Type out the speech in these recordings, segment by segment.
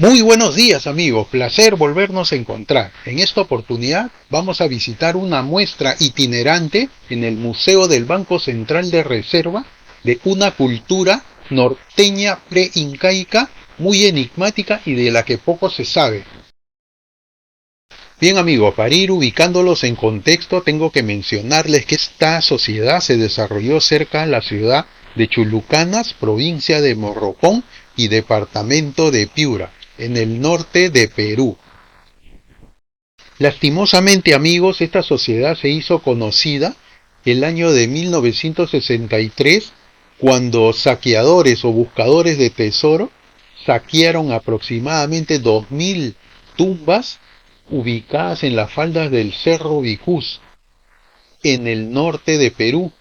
Muy buenos días amigos, placer volvernos a encontrar. En esta oportunidad vamos a visitar una muestra itinerante en el Museo del Banco Central de Reserva de una cultura norteña pre-incaica muy enigmática y de la que poco se sabe. Bien amigos, para ir ubicándolos en contexto tengo que mencionarles que esta sociedad se desarrolló cerca de la ciudad de Chulucanas, provincia de Morropón y departamento de Piura, en el norte de Perú. Lastimosamente amigos, esta sociedad se hizo conocida el año de 1963 cuando saqueadores o buscadores de tesoro saquearon aproximadamente 2000 tumbas ubicadas en las faldas del Cerro Vicús, en el norte de Perú,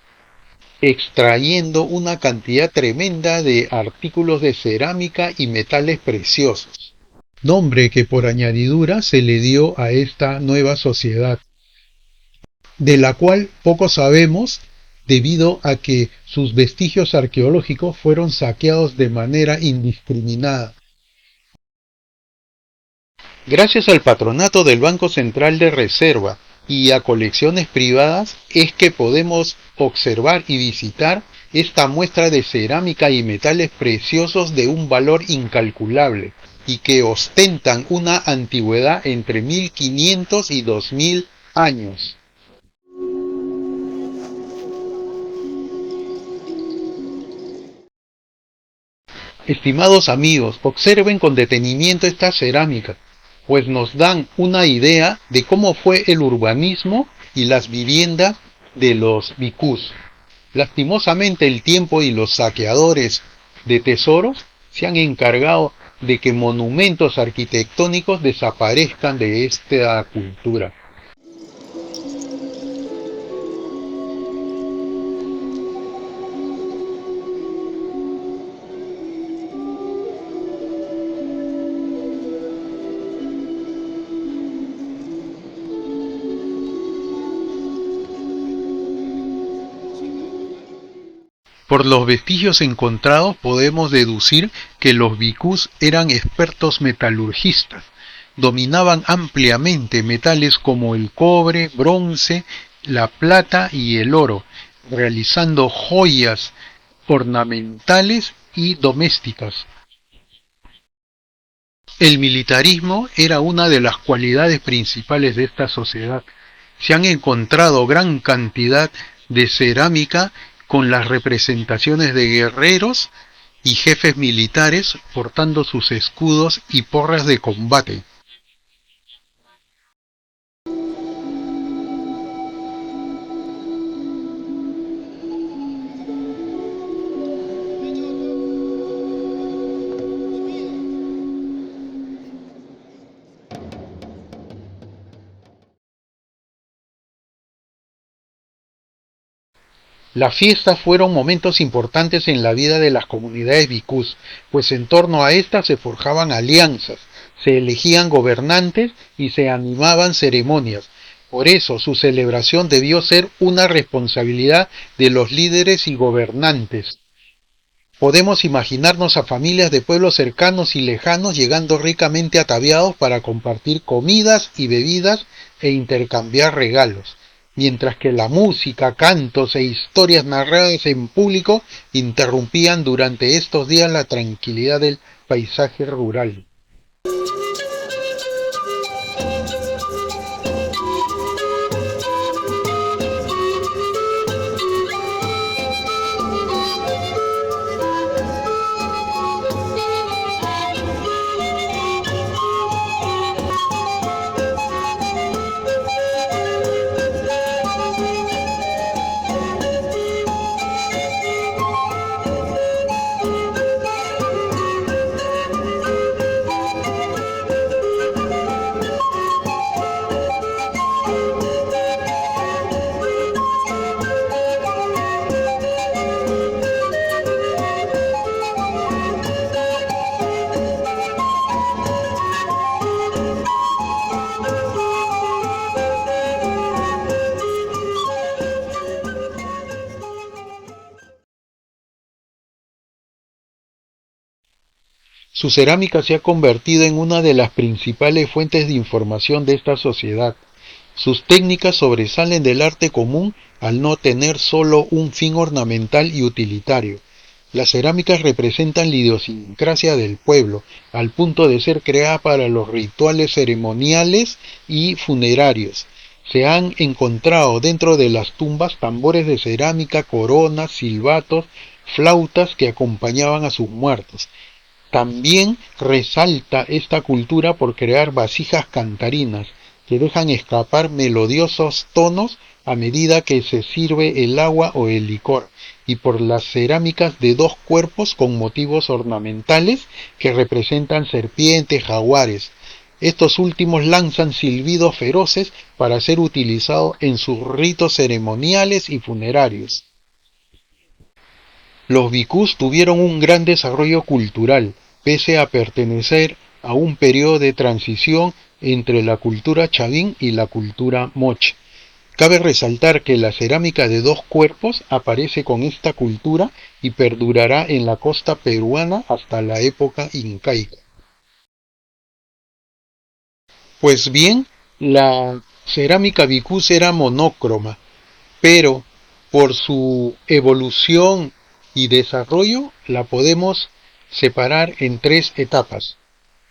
extrayendo una cantidad tremenda de artículos de cerámica y metales preciosos, nombre que por añadidura se le dio a esta nueva sociedad, de la cual poco sabemos debido a que sus vestigios arqueológicos fueron saqueados de manera indiscriminada. Gracias al patronato del Banco Central de Reserva y a colecciones privadas es que podemos observar y visitar esta muestra de cerámica y metales preciosos de un valor incalculable y que ostentan una antigüedad entre 1500 y 2000 años. Estimados amigos, observen con detenimiento esta cerámica, pues nos dan una idea de cómo fue el urbanismo y las viviendas de los vicús. Lastimosamente el tiempo y los saqueadores de tesoros se han encargado de que monumentos arquitectónicos desaparezcan de esta cultura. Por los vestigios encontrados podemos deducir que los vicús eran expertos metalurgistas, dominaban ampliamente metales como el cobre, bronce, la plata y el oro, realizando joyas ornamentales y domésticas. El militarismo era una de las cualidades principales de esta sociedad. Se han encontrado gran cantidad de cerámica con las representaciones de guerreros y jefes militares portando sus escudos y porras de combate. Las fiestas fueron momentos importantes en la vida de las comunidades vicús, pues en torno a estas se forjaban alianzas, se elegían gobernantes y se animaban ceremonias. Por eso su celebración debió ser una responsabilidad de los líderes y gobernantes. Podemos imaginarnos a familias de pueblos cercanos y lejanos llegando ricamente ataviados para compartir comidas y bebidas e intercambiar regalos, mientras que la música, cantos e historias narradas en público interrumpían durante estos días la tranquilidad del paisaje rural. Su cerámica se ha convertido en una de las principales fuentes de información de esta sociedad. Sus técnicas sobresalen del arte común al no tener solo un fin ornamental y utilitario. Las cerámicas representan la idiosincrasia del pueblo, al punto de ser creadas para los rituales ceremoniales y funerarios. Se han encontrado dentro de las tumbas tambores de cerámica, coronas, silbatos, flautas que acompañaban a sus muertos. También resalta esta cultura por crear vasijas cantarinas, que dejan escapar melodiosos tonos a medida que se sirve el agua o el licor, y por las cerámicas de dos cuerpos con motivos ornamentales que representan serpientes, jaguares. Estos últimos lanzan silbidos feroces para ser utilizados en sus ritos ceremoniales y funerarios. Los bhikkhus tuvieron un gran desarrollo cultural, pese a pertenecer a un periodo de transición entre la cultura chavín y la cultura moche. Cabe resaltar que la cerámica de dos cuerpos aparece con esta cultura y perdurará en la costa peruana hasta la época incaica. Pues bien, la cerámica bhikkhus era monócroma, pero por su evolución y desarrollo la podemos separar en tres etapas.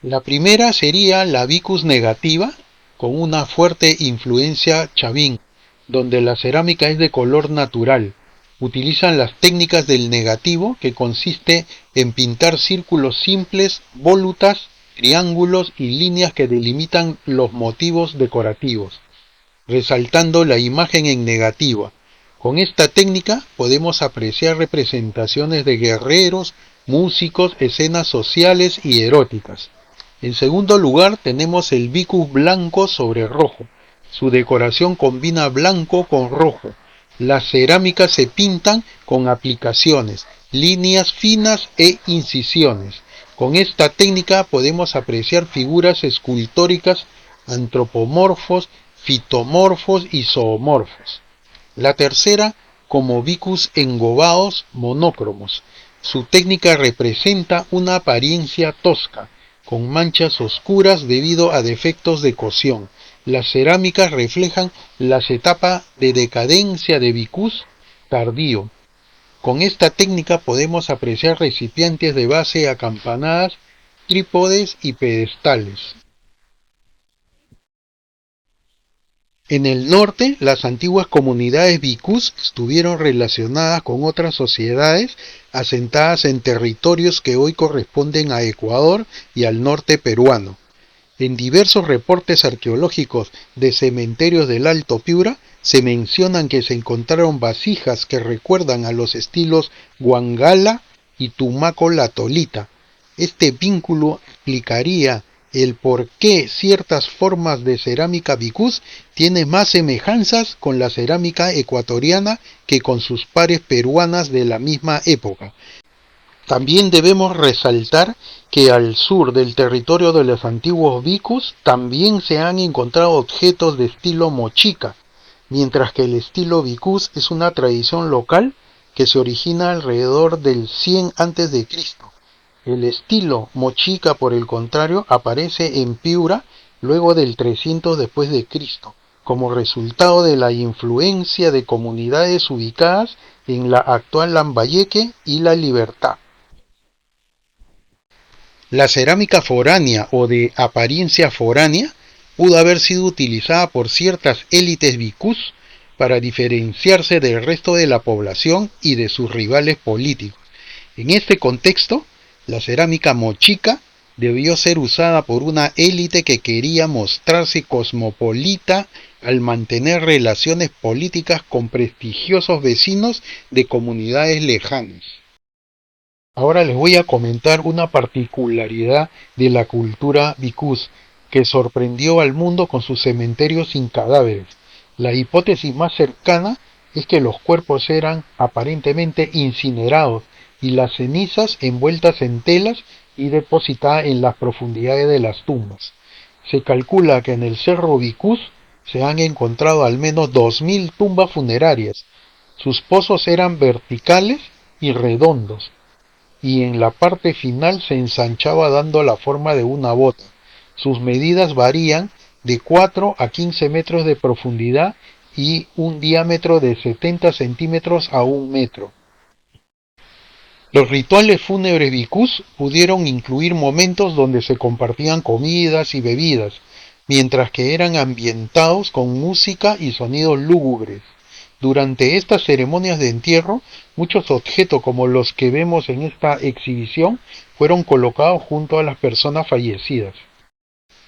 La primera sería la bhikkhus negativa, con una fuerte influencia chavín, donde la cerámica es de color natural. Utilizan las técnicas del negativo, que consiste en pintar círculos simples, volutas, triángulos y líneas que delimitan los motivos decorativos, resaltando la imagen en negativa. Con esta técnica podemos apreciar representaciones de guerreros, músicos, escenas sociales y eróticas. En segundo lugar tenemos el bhikkhus blanco sobre rojo. Su decoración combina blanco con rojo. Las cerámicas se pintan con aplicaciones, líneas finas e incisiones. Con esta técnica podemos apreciar figuras escultóricas, antropomorfos, fitomorfos y zoomorfos. La tercera, como bhikkhus engobados monócromos. Su técnica representa una apariencia tosca, con manchas oscuras debido a defectos de cocción. Las cerámicas reflejan las etapas de decadencia de bhikkhus tardío. Con esta técnica podemos apreciar recipientes de base acampanadas, trípodes y pedestales. En el norte, las antiguas comunidades bhikkhus estuvieron relacionadas con otras sociedades asentadas en territorios que hoy corresponden a Ecuador y al norte peruano. En diversos reportes arqueológicos de cementerios del Alto Piura se mencionan que se encontraron vasijas que recuerdan a los estilos Huangala y Tumaco la Tolita. Este vínculo explicaría el por qué ciertas formas de cerámica bhikkhus tienen más semejanzas con la cerámica ecuatoriana que con sus pares peruanas de la misma época. También debemos resaltar que al sur del territorio de los antiguos bhikkhus también se han encontrado objetos de estilo mochica, mientras que el estilo bhikkhus es una tradición local que se origina alrededor del 100 a.C. El estilo mochica, por el contrario, aparece en Piura luego del 300 después de Cristo, como resultado de la influencia de comunidades ubicadas en la actual Lambayeque y La Libertad. La cerámica foránea o de apariencia foránea pudo haber sido utilizada por ciertas élites bhikkhus para diferenciarse del resto de la población y de sus rivales políticos. En este contexto, la cerámica mochica debió ser usada por una élite que quería mostrarse cosmopolita al mantener relaciones políticas con prestigiosos vecinos de comunidades lejanas. Ahora les voy a comentar una particularidad de la cultura bhikkhus que sorprendió al mundo con sus cementerios sin cadáveres. La hipótesis más cercana es que los cuerpos eran aparentemente incinerados y las cenizas envueltas en telas y depositadas en las profundidades de las tumbas. Se calcula que en el cerro Bhikkhus se han encontrado al menos 2000 tumbas funerarias. Sus pozos eran verticales y redondos, y en la parte final se ensanchaba dando la forma de una bota. Sus medidas varían de 4 a 15 metros de profundidad y un diámetro de 70 centímetros a 1 metro. Los rituales fúnebres bhikkhus pudieron incluir momentos donde se compartían comidas y bebidas, mientras que eran ambientados con música y sonidos lúgubres. Durante estas ceremonias de entierro, muchos objetos como los que vemos en esta exhibición fueron colocados junto a las personas fallecidas.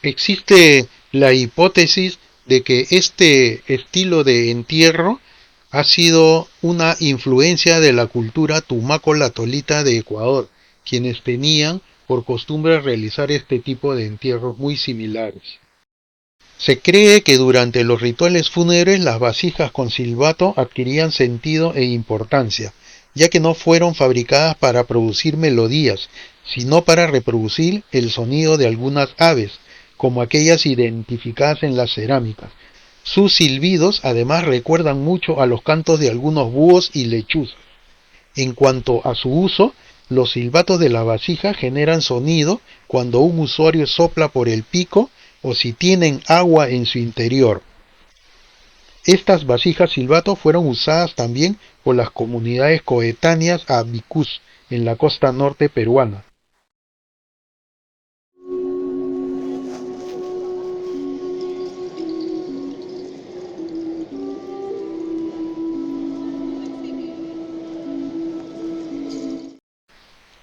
Existe la hipótesis de que este estilo de entierro ha sido una influencia de la cultura tumaco-latolita de Ecuador, quienes tenían por costumbre realizar este tipo de entierros muy similares. Se cree que durante los rituales fúnebres las vasijas con silbato adquirían sentido e importancia, ya que no fueron fabricadas para producir melodías, sino para reproducir el sonido de algunas aves, como aquellas identificadas en las cerámicas. Sus silbidos además recuerdan mucho a los cantos de algunos búhos y lechuzas. En cuanto a su uso, los silbatos de la vasija generan sonido cuando un usuario sopla por el pico o si tienen agua en su interior. Estas vasijas silbato fueron usadas también por las comunidades coetáneas a bhikkhus en la costa norte peruana.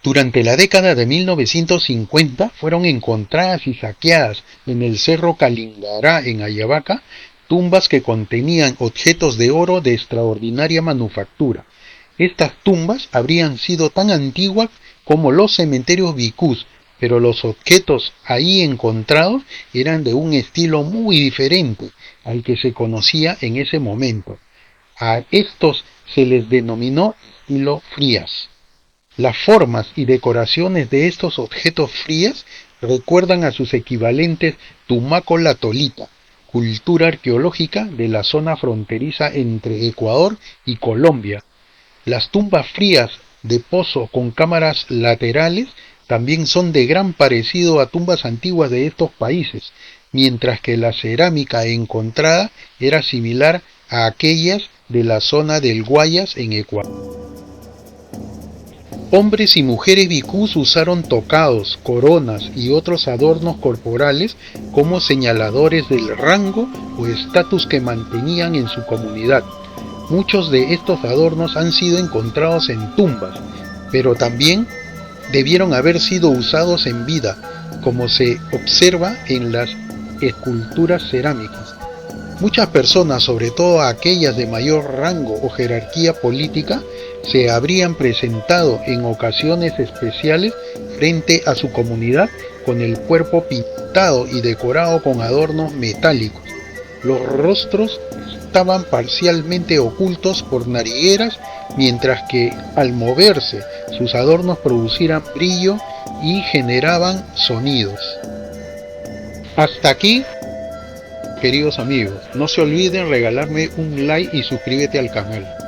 Durante la década de 1950 fueron encontradas y saqueadas en el Cerro Calingará en Ayabaca tumbas que contenían objetos de oro de extraordinaria manufactura. Estas tumbas habrían sido tan antiguas como los cementerios bhikkhus, pero los objetos ahí encontrados eran de un estilo muy diferente al que se conocía en ese momento. A estos se les denominó estilo Frías. Las formas y decoraciones de estos objetos frías recuerdan a sus equivalentes tumaco-latolita, cultura arqueológica de la zona fronteriza entre Ecuador y Colombia. Las tumbas frías de pozo con cámaras laterales también son de gran parecido a tumbas antiguas de estos países, mientras que la cerámica encontrada era similar a aquellas de la zona del Guayas en Ecuador. Hombres y mujeres bhikkhus usaron tocados, coronas y otros adornos corporales como señaladores del rango o estatus que mantenían en su comunidad. Muchos de estos adornos han sido encontrados en tumbas, pero también debieron haber sido usados en vida, como se observa en las esculturas cerámicas. Muchas personas, sobre todo aquellas de mayor rango o jerarquía política, se habrían presentado en ocasiones especiales frente a su comunidad con el cuerpo pintado y decorado con adornos metálicos. Los rostros estaban parcialmente ocultos por narigueras, mientras que al moverse sus adornos producían brillo y generaban sonidos. Hasta aquí, queridos amigos, no se olviden regalarme un like y suscríbete al canal.